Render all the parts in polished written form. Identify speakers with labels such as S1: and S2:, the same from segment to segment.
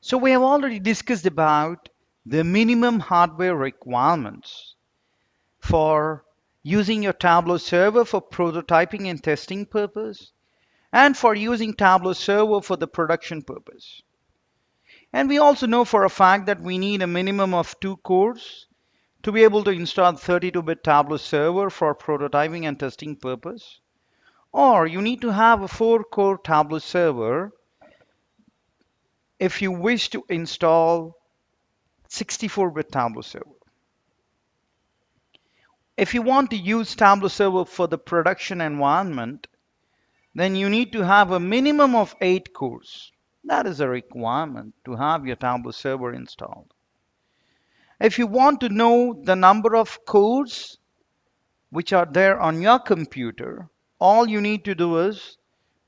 S1: So we have already discussed about the minimum hardware requirements for using your Tableau server for prototyping and testing purpose, and for using Tableau server for the production purpose. And we also know for a fact that we need a minimum of 2 cores to be able to install 32-bit Tableau server for prototyping and testing purpose. Or you need to have a 4-core Tableau server if you wish to install 64-bit Tableau server. If you want to use Tableau server for the production environment, then you need to have a minimum of 8 cores. That is a requirement to have your Tableau server installed. If you want to know the number of cores which are there on your computer, all you need to do is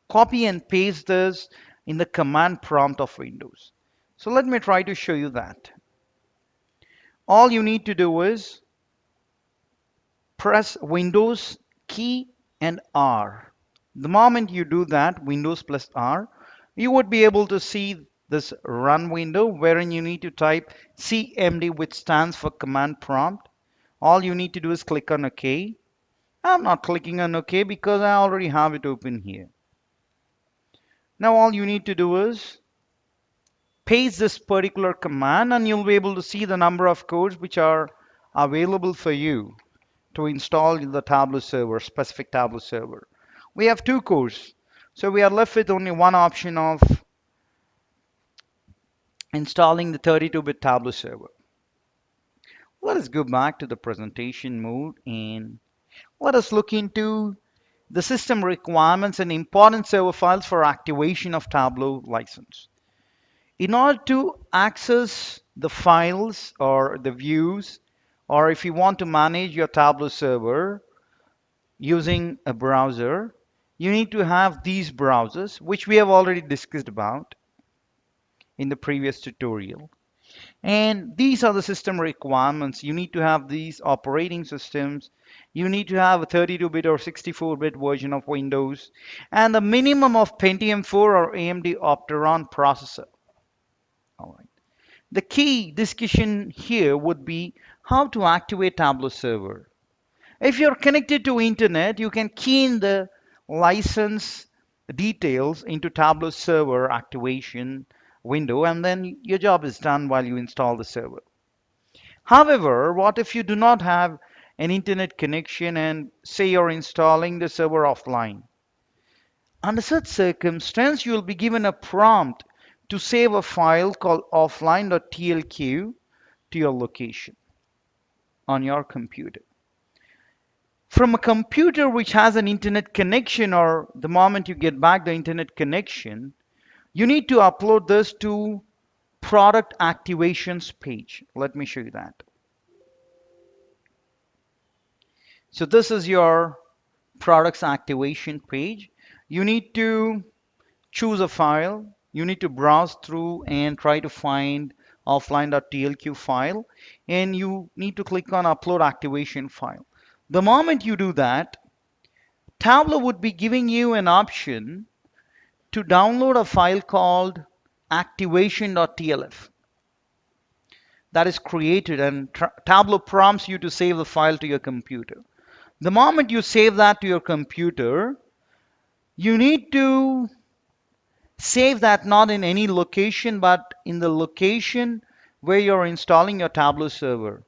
S1: copy and paste this in the command prompt of Windows. So let me try to show you that. All you need to do is press Windows key and R. The moment you do that, Windows plus R, you would be able to see this run window wherein you need to type CMD, which stands for command prompt. All you need to do is click on OK. I'm not clicking on OK because I already have it open here. Now all you need to do is paste this particular command and you'll be able to see the number of codes which are available for you to install the Tableau server, specific Tableau server. We have 2 cores, so we are left with only one option of installing the 32-bit Tableau server. Let us go back to the presentation mode and let us look into the system requirements and important server files for activation of Tableau license. In order to access the files or the views, or if you want to manage your Tableau server using a browser, you need to have these browsers, which we have already discussed about in the previous tutorial. And these are the system requirements. You need to have these operating systems. You need to have a 32-bit or 64-bit version of Windows and a minimum of Pentium 4 or AMD Opteron processor. All right. The key discussion here would be how to activate Tableau server. If you're connected to internet, you can key in the license details into Tableau server activation window and then your job is done while you install the server. However, what if you do not have an internet connection and say you're installing the server offline? Under such circumstance, you will be given a prompt to save a file called offline.tlq to your location on your computer. From a computer which has an internet connection, or the moment you get back the internet connection, you need to upload this to product activations page. Let me show you that. So this is your products activation page. You need to choose a file. You need to browse through and try to find offline.tlq file, and you need to click on upload activation file. The moment you do that, Tableau would be giving you an option to download a file called activation.tlf that is created, and Tableau prompts you to save the file to your computer. The moment you save that to your computer, you need to save that not in any location but in the location where you're installing your Tableau server.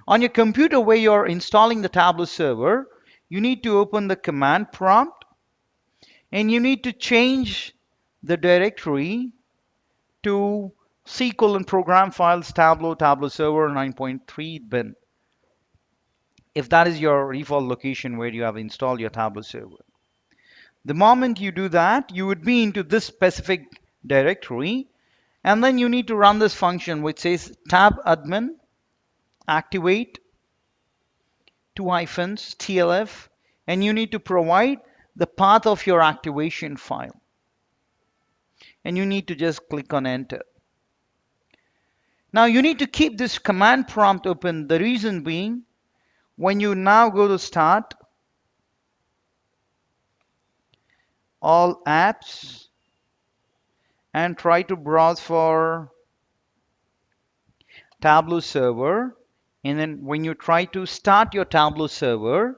S1: On your computer where you're installing the Tableau server, you need to open the command prompt and you need to change the directory to C:\program files Tableau server 9.3 bin, if that is your default location where you have installed your Tableau server. The moment you do that, you would be into this specific directory, and then you need to run this function which says tab admin activate 2-tlf, and you need to provide the path of your activation file. And you need to just click on enter. Now you need to keep this command prompt open. The reason being, when you now go to start, all apps, and try to browse for Tableau Server. And then when you try to start your Tableau Server,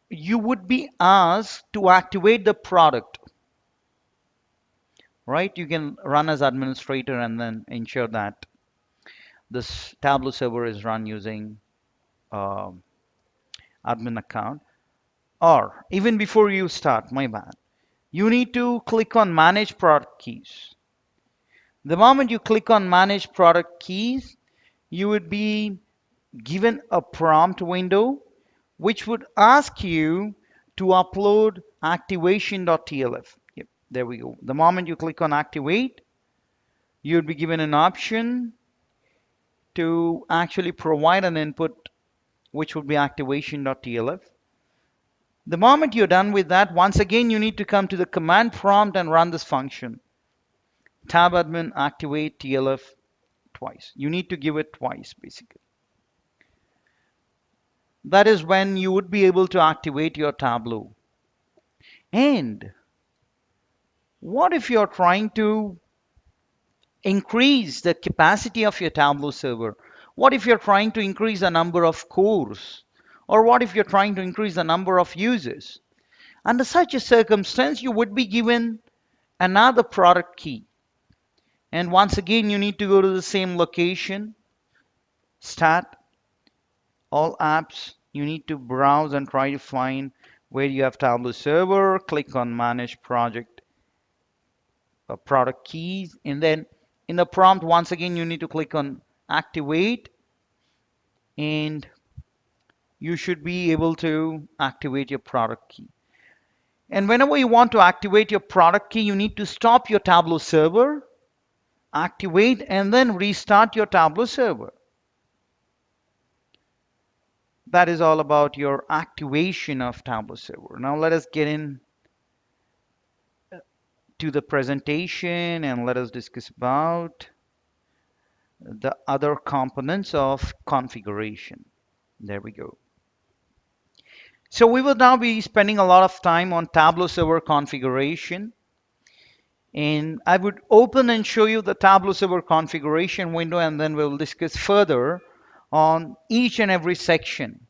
S1: you would be asked to activate the product, right? You can run as administrator and then ensure that this Tableau server is run using um, admin account. Or even before you start, my bad, you need to click on Manage Product Keys. The moment you click on Manage Product Keys, you would be given a prompt window which would ask you to upload activation.tlf. Yep, there we go. The moment you click on Activate, you would be given an option to actually provide an input which would be activation.tlf. The moment you're done with that, once again you need to come to the command prompt and run this function. Tab admin activate TLF twice. You need to give it twice basically. That is when you would be able to activate your Tableau. And what if you're trying to increase the capacity of your Tableau server? What if you're trying to increase the number of cores? Or what if you're trying to increase the number of users? Under such a circumstance, you would be given another product key. And once again, you need to go to the same location, Stat, All Apps. You need to browse and try to find where you have Tableau Server. Click on Manage Project Product Keys. And then in the prompt, once again, you need to click on Activate. And you should be able to activate your product key. And whenever you want to activate your product key, you need to stop your Tableau server, activate, and then restart your Tableau server. That is all about your activation of Tableau server. Now let us get in to the presentation and let us discuss about the other components of configuration. There we go. So we will now be spending a lot of time on Tableau server configuration. And I would open and show you the Tableau server configuration window, and then we'll discuss further on each and every section.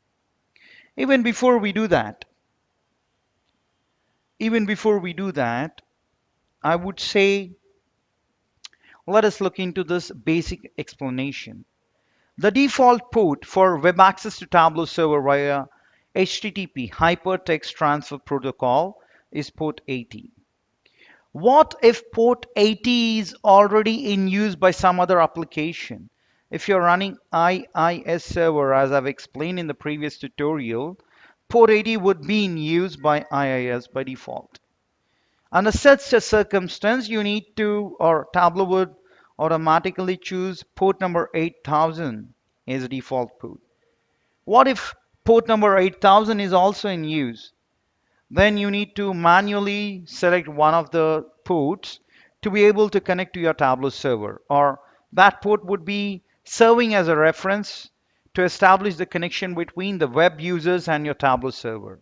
S1: Even before we do that, I would say let us look into this basic explanation. The default port for web access to Tableau server via HTTP Hypertext Transfer Protocol is port 80. What if port 80 is already in use by some other application? If you're running IIS server, as I've explained in the previous tutorial, port 80 would be in use by IIS by default. Under such a circumstance, you need to, or Tableau would automatically choose port number 8000 as a default port. What if port number 8000 is also in use? Then you need to manually select one of the ports to be able to connect to your Tableau server, or that port would be serving as a reference to establish the connection between the web users and your Tableau server.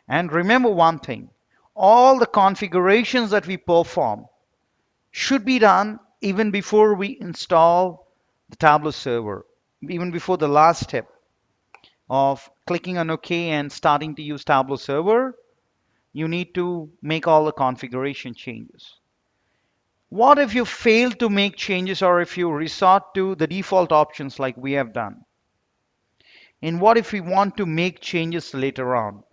S1: And remember one thing, all the configurations that we perform should be done even before we install the Tableau server, even before the last step of clicking on OK and starting to use Tableau server. You need to make all the configuration changes. What if you fail to make changes, or if you resort to the default options like we have done? And what if we want to make changes later on?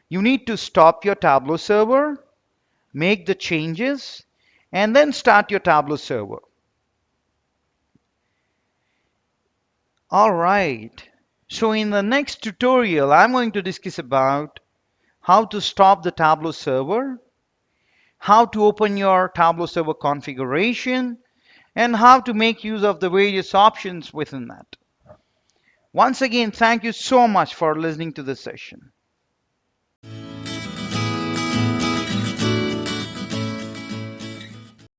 S1: You need to stop your Tableau server, make the changes, and then start your Tableau server. All right. So in the next tutorial, I'm going to discuss about how to stop the Tableau server, how to open your Tableau server configuration, and how to make use of the various options within that. Once again, thank you so much for listening to this session.